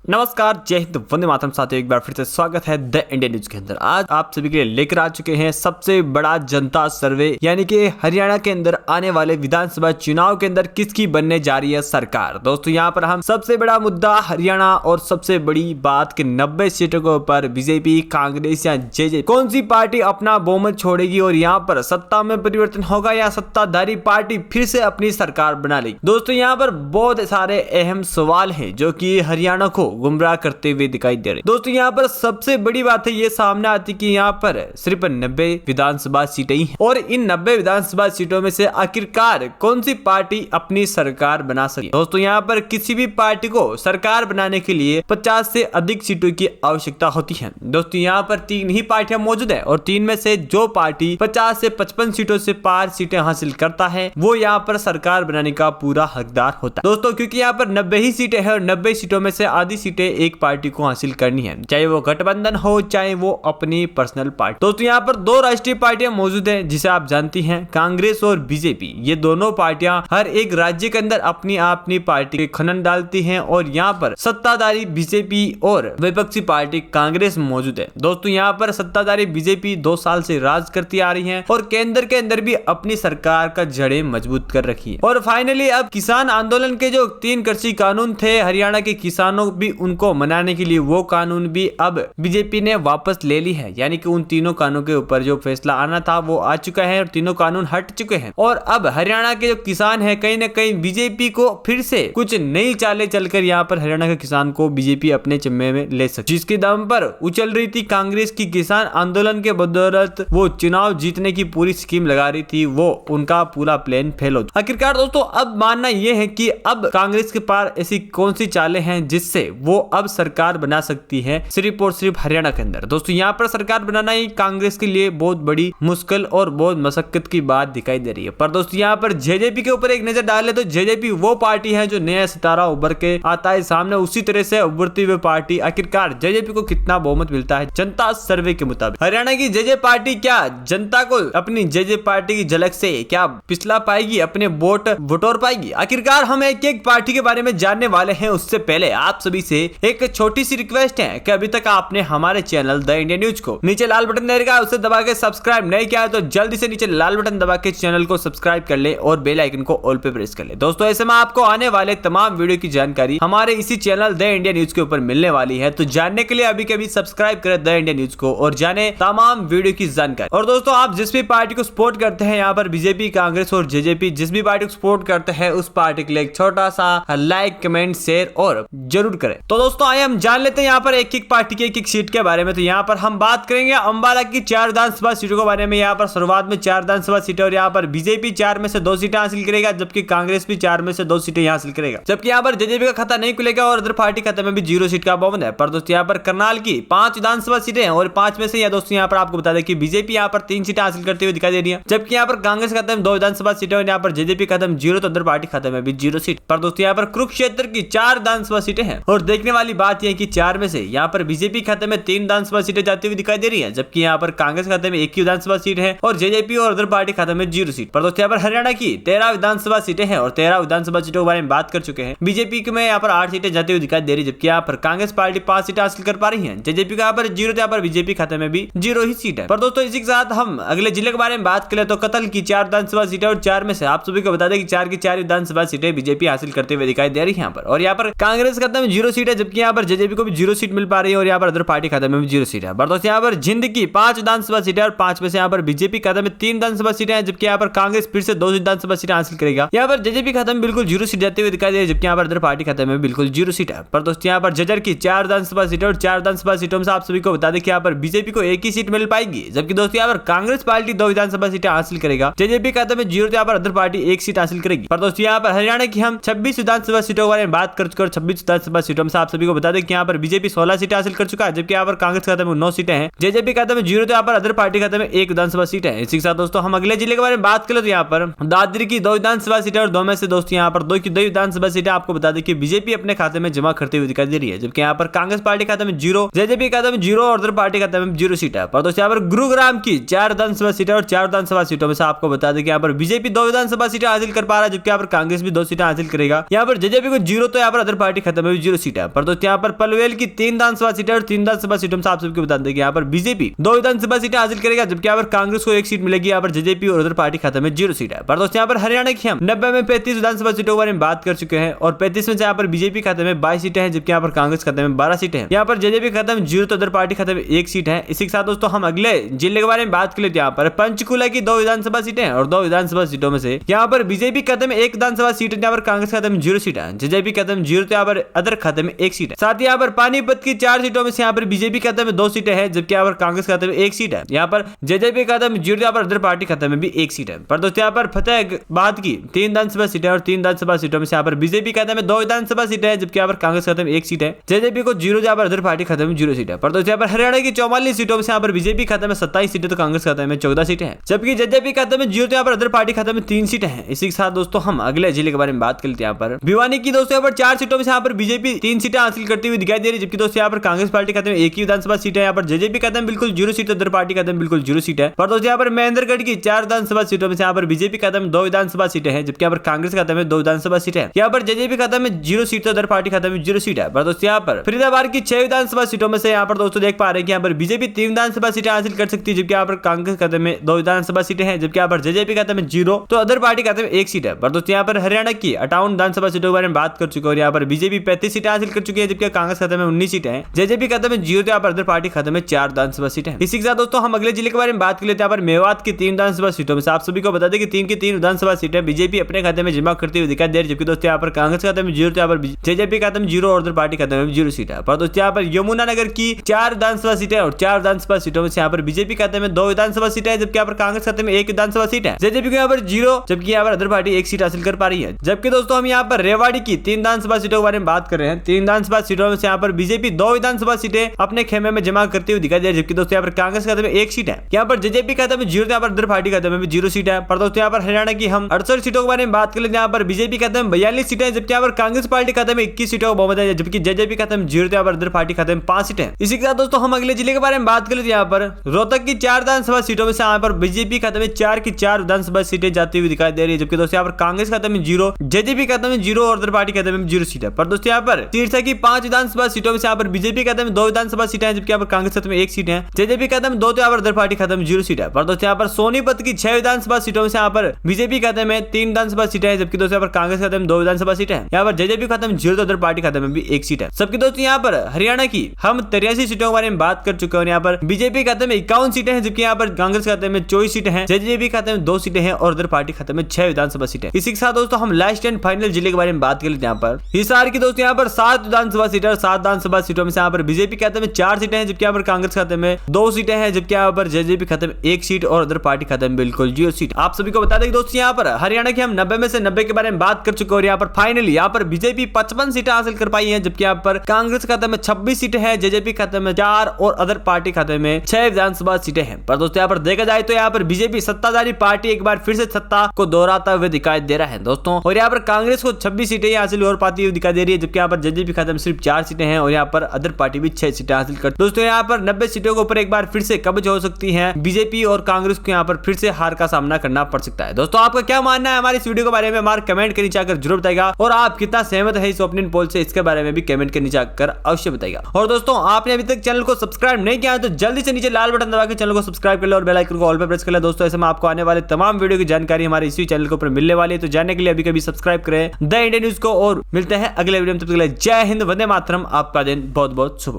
नमस्कार, जय हिंद, वंदे मातरम। साथियों, एक बार फिर से स्वागत है द इंडियन न्यूज के अंदर। आज आप सभी के लिए लेकर आ चुके हैं सबसे बड़ा जनता सर्वे, यानी कि हरियाणा के अंदर आने वाले विधानसभा चुनाव के अंदर किसकी बनने जा रही है सरकार। दोस्तों, यहाँ पर हम सबसे बड़ा मुद्दा हरियाणा और सबसे बड़ी बात के 90 सीटों के ऊपर बीजेपी, कांग्रेस या जेजेपी कौन सी पार्टी अपना बहुमत छोड़ेगी और यहाँ पर सत्ता में परिवर्तन होगा या सत्ताधारी पार्टी फिर से अपनी सरकार बना लेगी। दोस्तों, यहाँ पर बहुत सारे अहम सवाल है जो की हरियाणा को गुमराह करते हुए दिखाई दे रहे। दोस्तों, यहाँ पर सबसे बड़ी बात है ये सामने आती कि यहाँ पर सिर्फ 90 विधानसभा सीटें ही हैं और इन 90 विधानसभा सीटों में से आखिरकार कौन सी पार्टी अपनी सरकार बना सके। दोस्तों, यहाँ पर किसी भी पार्टी को सरकार बनाने के लिए 50 से अधिक सीटों की आवश्यकता होती है। दोस्तों, यहाँ पर 3 ही पार्टियां मौजूद है और 3 में से जो पार्टी 50 से 55 सीटों से पार सीटें हासिल करता है वो यहाँ पर सरकार बनाने का पूरा हकदार होता है। दोस्तों, क्योंकि यहाँ पर 90 ही सीटें हैं और 90 सीटों में से आधी सीटें एक पार्टी को हासिल करनी है, चाहे वो गठबंधन हो चाहे वो अपनी पर्सनल पार्टी। दोस्तों, यहाँ पर 2 राष्ट्रीय पार्टियां मौजूद हैं जिसे आप जानती हैं, कांग्रेस और बीजेपी। ये दोनों पार्टियां हर एक राज्य के अंदर अपनी पार्टी के खनन डालती हैं और यहाँ पर सत्ताधारी बीजेपी और विपक्षी पार्टी कांग्रेस मौजूद है। दोस्तों, यहाँ पर सत्ताधारी बीजेपी 2 साल से राज करती आ रही है और केंद्र के अंदर भी अपनी सरकार का जड़ें मजबूत कर रखी है। और फाइनली अब किसान आंदोलन के जो 3 कृषि कानून थे, हरियाणा के किसानों भी उनको मनाने के लिए वो कानून भी अब बीजेपी ने वापस ले ली है, यानी कि उन तीनों कानूनों के ऊपर जो फैसला आना था वो आ चुका है और तीनों कानून हट चुके हैं। और अब हरियाणा के जो किसान है कहीं ना कहीं बीजेपी को फिर से कुछ नई चालें चलकर यहाँ पर हरियाणा के किसान को बीजेपी अपने जिम्मे में ले सकती, जिसके दम पर उछल रही थी कांग्रेस की किसान आंदोलन के बदौलत वो चुनाव जीतने की पूरी स्कीम लगा रही थी, वो उनका पूरा प्लान फेल हो। आखिरकार दोस्तों, अब मानना यह है कि अब कांग्रेस के पास ऐसी कौन सी चालें हैं जिससे वो अब सरकार बना सकती है सिर्फ और सिर्फ हरियाणा के अंदर। दोस्तों, यहाँ पर सरकार बनाना ही कांग्रेस के लिए बहुत बड़ी मुश्किल और बहुत मशक्कत की बात दिखाई दे रही है। पर दोस्तों, यहाँ पर जेजेपी के ऊपर एक नजर डाले तो जेजेपी वो पार्टी है जो नया सितारा उभर के आता है सामने, उसी तरह से उभरती हुई पार्टी। आखिरकार जेजेपी को कितना बहुमत मिलता है जनता सर्वे के मुताबिक? हरियाणा की जेजे पार्टी क्या जनता को अपनी जेजे पार्टी की झलक से क्या पिछला पाएगी, अपने वोट बटोर पाएगी? आखिरकार हम एक एक पार्टी के बारे में जानने वाले हैं। उससे पहले आप सभी से एक छोटी सी रिक्वेस्ट है कि अभी तक आपने हमारे चैनल द इंडियन न्यूज को नीचे लाल बटन रहेगा उसे दबा के सब्सक्राइब नहीं किया है तो जल्दी से नीचे लाल बटन दबा के चैनल को सब्सक्राइब कर ले और बेल आइकन को ऑल पे प्रेस कर ले। दोस्तों, ऐसे में आपको आने वाले तमाम वीडियो की जानकारी हमारे इसी चैनल द इंडियन न्यूज के ऊपर मिलने वाली है। तो जानने के लिए अभी के अभी सब्सक्राइब करें द इंडियन न्यूज को और जाने तमाम वीडियो की जानकारी। और दोस्तों, आप जिस भी पार्टी को सपोर्ट करते हैं, यहाँ पर बीजेपी, कांग्रेस और जेजेपी जिस भी पार्टी को सपोर्ट करते हैं उस पार्टी के लिए एक छोटा सा लाइक, कमेंट, शेयर और जरूर करें। तो दोस्तों, आइए हम जान लेते हैं यहाँ पर एक एक पार्टी की एक एक सीट के बारे में। तो यहाँ पर हम बात करेंगे अंबाला की 4 विधानसभा सीटों के बारे में। यहाँ पर शुरुआत में 4 विधानसभा सीटें और यहाँ पर बीजेपी 4 में से 2 सीटें हासिल करेगा, जबकि कांग्रेस भी 4 में से 2 सीटें हासिल करेगा, जबकि यहाँ पर जेजेपी का खाता नहीं खुलेगा और अदर पार्टी खाते में भी 0 सीट का बहुमत है। पर दोस्तों, यहाँ पर करनाल की 5 विधानसभा सीटें हैं और 5 में से या दोस्तों यहाँ पर आपको बता दें कि बीजेपी यहाँ पर 3 सीटें हासिल करते हुए दिखाई दे रही है, जबकि यहाँ पर कांग्रेस खाते में 2 विधानसभा सीटें और यहाँ पर जेजेपी खाते में 0 तो अदर पार्टी खाते में भी 0 सीट। पर दोस्तों, यहाँ पर कुरुक्षेत्र की 4 विधानसभा सीटें हैं और देखने वाली बात यह है कि 4 में से यहाँ पर बीजेपी खाते में 3 विधानसभा सीटें जाती हुई दिखाई दे रही है, जबकि यहाँ पर कांग्रेस खाते में 1 ही विधानसभा सीट है और जेजेपी और अदर पार्टी खाते में 0 सीट। पर दोस्तों, यहाँ पर हरियाणा की 13 विधानसभा सीटें हैं और 13 विधानसभा सीटों के बारे में बात कर चुके हैं। बीजेपी में यहाँ पर 8 सीटें जाती हुई दिखाई दे रही है, जबकि यहाँ पर कांग्रेस पार्टी 5 सीटें हासिल कर पा रही है। जेजेपी का यहाँ पर 0 यहाँ पर बीजेपी खाते में भी 0 ही सीट है। पर दोस्तों, इसी के साथ हम अगले जिले के बारे में बात करें तो कतल की 4 विधानसभा सीटें और 4 में से आप सभी को बता दें कि 4 की 4 विधानसभा सीटें बीजेपी हासिल करते हुए दिखाई दे रही है यहाँ पर। और यहाँ पर कांग्रेस खाते में 0 सीट है, जबकि यहाँ पर जेजेपी को भी 0 सीट मिल पा रही है और यहाँ पर अदर पार्टी खाते में भी 0 सीट है। पर दोस्तों, यहाँ पर जिंद की 5 विधानसभा सीटें और 5 में से यहाँ पर बीजेपी खाते में 3 विधानसभा सीटें हैं, जबकि यहाँ पर कांग्रेस फिर से 2 विधानसभा सीटें हासिल करेगा। यहाँ पर जेजेपी खाते में बिल्कुल 0 सीट जाती हुई दिखाई दे रही है, जबकि यहाँ पर अदर पार्टी खाते में बिल्कुल 0 सीट है। पर दोस्तों, यहाँ पर जजर की 4 विधानसभा सीटें और 4 विधानसभा सीटों में से आप सभी को बता दें कि यहाँ पर बीजेपी को 1 ही सीट मिल पाएगी, जबकि दोस्तों यहाँ पर कांग्रेस पार्टी 2 विधानसभा सीटें हासिल करेगा। जेजेपी खाते में 0 यहाँ पर अदर पार्टी 1 सीट हासिल करेगी। पर दोस्तों, यहाँ पर हरियाणा की हम 26 विधानसभा सीटों के बारे में बात कर चुके और 26 विधानसभा सीटों में से आप सभी को बता दें कि यहाँ पर बीजेपी 16 सीटें हासिल कर चुका है, जबकि यहाँ पर कांग्रेस खाते में 9 सीटें हैं। जेजेपी खाते में 0 तो यहाँ पर अदर पार्टी खाते में 1 विधानसभा सीट है। इसी के साथ दोस्तों, हम अगले जिले के बारे में बात करें तो यहाँ पर दादरी की 2 विधानसभा सीटें और 2 में से दोस्तों यहाँ पर 2 की 2 विधानसभा सीटें आपको बता दें कि बीजेपी अपने खाते में जमा करते हुए दिखाई दे रही है, जबकि यहाँ पर कांग्रेस पार्टी खाते में 0, जेजेपी खाते में 0 और अदर पार्टी खाते में 0 सीट है। पर दोस्तों, यहाँ पर गुरुग्राम की 4 विधानसभा सीटें और 4 विधानसभा सीटों में से आपको बता दें कि यहाँ पर बीजेपी 2 विधानसभा सीटें हासिल कर पा रहा है, जबकि यहाँ पर कांग्रेस भी 2 सीटें हासिल करेगा। यहाँ पर जेजेपी को 0 तो यहाँ पर अदर पार्टी खाते में भी 0 सीट सीटें हैं। पर दोस्तों यहाँ पर पनवेल की 3 विधानसभा सीटें और 3 विधानसभा सीटों में आप सबको बता दें कि यहाँ पर बीजेपी 2 विधानसभा सीटें हासिल करेगा, जबकि यहाँ पर कांग्रेस को 1 सीट मिलेगी। यहाँ पर जेजेपी और उधर पार्टी खाते में 0 सीट है। पर दोस्तों यहाँ पर हरियाणा की हम 90 में 35 विधानसभा सीटों के बारे में बात कर चुके हैं और 35 में से यहाँ पर बीजेपी खाते में 22 सीटें हैं, जबकि यहाँ पर कांग्रेस खाते में 12 सीटें हैं। यहाँ पर जेजेपी खाते में 0 तो उधर पार्टी खाते में 1 सीट है। इसी के साथ दोस्तों हम अगले जिले के बारे में बात कर लेते हैं। यहाँ पर पंचकुला की 2 विधानसभा सीटें हैं और 2 विधानसभा सीटों में से यहाँ पर बीजेपी खाते में 1 विधानसभा सीट है, यहाँ पर कांग्रेस खाते में 0 सीट है। जेजेपी खाते में 0 तो यहाँ पर अदर खाते में 1 सीट है। साथ ही यहाँ पर पानीपत की 4 सीटों में से यहाँ पर बीजेपी खाते में 2 सीटें हैं, जबकि यहाँ पर कांग्रेस खाते में 1 सीट है। यहाँ पर जेजेपी खाते में 0, यहाँ पर अदर पार्टी खाते में भी 1 सीट है। पर दोस्तों यहाँ पर फतेहाबाद की 3 विधानसभा सीटें और 3 विधानसभा सीटों में से यहाँ पर बीजेपी खाते में 2 विधानसभा सीटें हैं, जबकि यहाँ पर कांग्रेस खाते में 1 सीट है। जेजेपी को 0, यहाँ पर अदर पार्टी खाते में 0 सीट है। पर दोस्तों यहाँ पर हरियाणा की 44 सीटों में से यहाँ पर बीजेपी खाते में 27 सीटें तो कांग्रेस खाते में 14 सीटें हैं, जबकि जेजेपी खाते में 0 तो यहाँ पर अदर पार्टी खाते में 3 सीटें हैं। इसी के साथ दोस्तों हम अगले जिले के बारे में बात कर लेते हैं। यहाँ पर भिवानी की दोस्तों यहाँ पर 4 सीटों में से यहाँ पर बीजेपी 3 सीटें हासिल करती हुई दिखाई दे रही है, जबकि दोस्तों यहाँ पर कांग्रेस पार्टी खाते में 1 ही विधानसभा सीट है। यहाँ पर जेजेपी खाते में बिल्कुल 0 सीट, अदर पार्टी खाते में बिल्कुल 0 सीट है। पर दोस्तों यहाँ पर महेंद्रगढ़ की 4 विधानसभा सीटों में से यहाँ पर बीजेपी खाते में 2 विधानसभा सीटें हैं, जबकि यहाँ पर कांग्रेस खाते में 2 विधानसभा सीटें हैं। यहाँ पर जेजेपी खाते में 0 सीट तो अदर पार्टी खाते में 0 सीट है। पर दोस्तों यहाँ पर फरीदाबाद की 6 विधानसभा सीटों में से यहाँ पर दोस्तों देख पा रहे हैं कि यहाँ पर बीजेपी 3 विधानसभा सीटें हासिल कर सकती है, जबकि यहाँ पर कांग्रेस खाते में 2 विधानसभा सीटें हैं, जबकि यहाँ पर जेजेपी खाते में 0 तो अदर पार्टी खाते में 1 सीट है। पर दोस्तों यहाँ पर हरियाणा की 58 विधानसभा सीटों के बारे में बात कर चुके हैं और यहाँ पर बीजेपी 35 सीटें हासिल कर चुकी है, जबकि कांग्रेस खाते में 19 सीटें हैं। जेजेपी खाते में 0 तो यहाँ पर अदर पार्टी खाते में 4 विधानसभा सीटें हैं। इसी के साथ दोस्तों हम अगले जिले के बारे में बात कर लेते हैं। यहाँ पर मेवात की 3 विधानसभा सीटों में से आप सभी को बता दें कि 3 की 3 विधानसभा सीटें बीजेपी अपने खाते में जमा करती हुई दिखाई दे रही है, जबकि दोस्तों यहाँ पर कांग्रेस खाते में 0 तो यहाँ पर जेजेपी खाते में 0 और उधर पार्टी खाते में 0 सीट है। पर दोस्तों यहाँ पर यमुनानगर की 4 विधानसभा सीटें और 4 विधानसभा सीटों में से यहाँ पर बीजेपी खाते में 2 विधानसभा सीटें हैं, जबकि यहाँ पर कांग्रेस खाते में 1 विधानसभा सीट है। जेजेपी को यहाँ पर 0, जबकि यहाँ पर अदर पार्टी 1 सीट हासिल कर पा रही है। जबकि दोस्तों हम यहाँ पर रेवाड़ी की 3 विधानसभा सीटों के बारे में बात कर रहे हैं। 3 विधानसभा सीटों में से यहाँ पर बीजेपी 2 विधानसभा सीटें अपने खेमे में जमा करती हुई दिखाई दे रही है, जबकि दोस्तों यहाँ पर कांग्रेस खाते में 1 सीट है। यहाँ पर जेजेपी खाते में 0, यहाँ पर अदर पार्टी खाते में भी 0 सीट है। पर दोस्तों यहाँ पर हरियाणा की हम 68 सीटों के बारे में बात कर लेते हैं। यहाँ पर बीजेपी खाते में 42 सीटें हैं, जबकि यहाँ पर कांग्रेस पार्टी खाते में 21 सीटों का बहुमत है, जबकि जेजेपी खाते में 0 यहाँ पर अदर पार्टी खाते में 5 सीटें। इसी के साथ दोस्तों हम अगले जिले के बारे में बात कर लेते हैं। यहाँ पर रोहतक की 4 विधानसभा सीटों में से यहाँ पर बीजेपी खाते में 4 की 4 विधानसभा सीटें जाती हुई दिखाई दे रही है, जबकि दोस्तों यहाँ पर कांग्रेस खाते में 0, जेजेपी खाते में 0 और अदर पार्टी खाते में 0 सीट है। पर दोस्तों यहाँ पर सिरसा की 5 विधानसभा सीटों में से यहाँ पर बीजेपी खाते में 2 विधानसभा सीटें हैं, जबकि यहाँ पर कांग्रेस खाते में 1 सीट है। जेजेपी खाते में 2 तो यहाँ पर अदर पार्टी खाते में 0 सीट है। पर दोस्तों यहाँ पर सोनीपत की 6 विधानसभा सीटों में से यहाँ पर बीजेपी खाते में 3 विधानसभा सीटें हैं, जबकि दोस्तों यहाँ पर कांग्रेस खाते में 2 विधानसभा सीटें हैं। यहाँ पर जेजेपी खाते में 0 तो अदर पार्टी खाते में भी 1 सीट है। सबके दोस्तों यहाँ पर हरियाणा की हम 83 सीटों के बारे में बात कर चुके हैं। यहाँ पर बीजेपी खाते में 51 सीटें हैं, जबकि यहाँ पर कांग्रेस खाते में 24 सीटें हैं। जेजेपी खाते में 2 सीटें हैं और अदर पार्टी खाते में 6 विधानसभा सीटें। इसी के साथ दोस्तों हम लास्ट एंड फाइनल जिले के बारे में बात कर लेते हैं। यहाँ पर हिसार की दोस्तों यहाँ पर 7 विधानसभा सीटें और 7 विधानसभा सीटों में से यहाँ पर बीजेपी खाते में 4 सीटें हैं, जबकि यहाँ पर कांग्रेस खाते में 2 सीटें हैं, जबकि यहाँ पर जेजेपी खाते में 1 सीट और अदर पार्टी खाते में बिल्कुल 0 सीट। आप सभी को बता दें दोस्तों यहाँ पर हरियाणा की हम 90 में से 90 के बारे में बात कर चुके हैं और यहाँ पर फाइनली यहाँ पर बीजेपी 55 सीटें हासिल कर पाई है, जबकि यहाँ पर कांग्रेस खाते में 26 सीटें हैं, जेजेपी खाते में 4 और अदर पार्टी खाते में 6 विधानसभा सीटें हैं। पर दोस्तों यहाँ पर देखा जाए तो यहाँ पर बीजेपी सत्ताधारी पार्टी एक बार फिर से सत्ता को दोहराता हुए दिखाई दे रहा है दोस्तों। और यहाँ पर कांग्रेस को 26 सीटें हासिल हो पाती हुई दिखाई दे रही है, जबकि यहाँ पर जेजेपी खाते में सिर्फ 4 सीटें हैं और यहाँ पर अदर पार्टी भी 6 सीटें हासिल कर। दोस्तों यहाँ पर 90 सीटों के ऊपर एक बार फिर से कब्ज हो सकती है बीजेपी और कांग्रेस को यहाँ पर फिर से हार का सामना करना पड़ सकता है। दोस्तों आपका क्या मानना है हमारी इस वीडियो के बारे में, हमारे कमेंट के नीचे आकर जरूर बताएगा और आप कितना सहमत है इस ओपिनियन पोल से, इसके बारे में भी कमेंट के नीचे आकर अवश्य बताएगा। और दोस्तों आपने अभी तक चैनल को सब्सक्राइब नहीं किया है तो जल्दी से नीचे लाल बटन दबा के चैनल को सब्सक्राइब कर ले और बेल आइकन को ऑल पे प्रेस कर ले। दोस्तों ऐसे में आपको आने वाले तमाम वीडियो की जानकारी हमारे इसी चैनल के ऊपर मिलने वाली है, तो जानने के लिए अभी कभी सब्सक्राइब करें द इंडियन न्यूज को और मिलते हैं अगले वीडियो में। तब तक के लिए जय हिंद, वंदे मातरम। आपका दिन बहुत बहुत शुभ।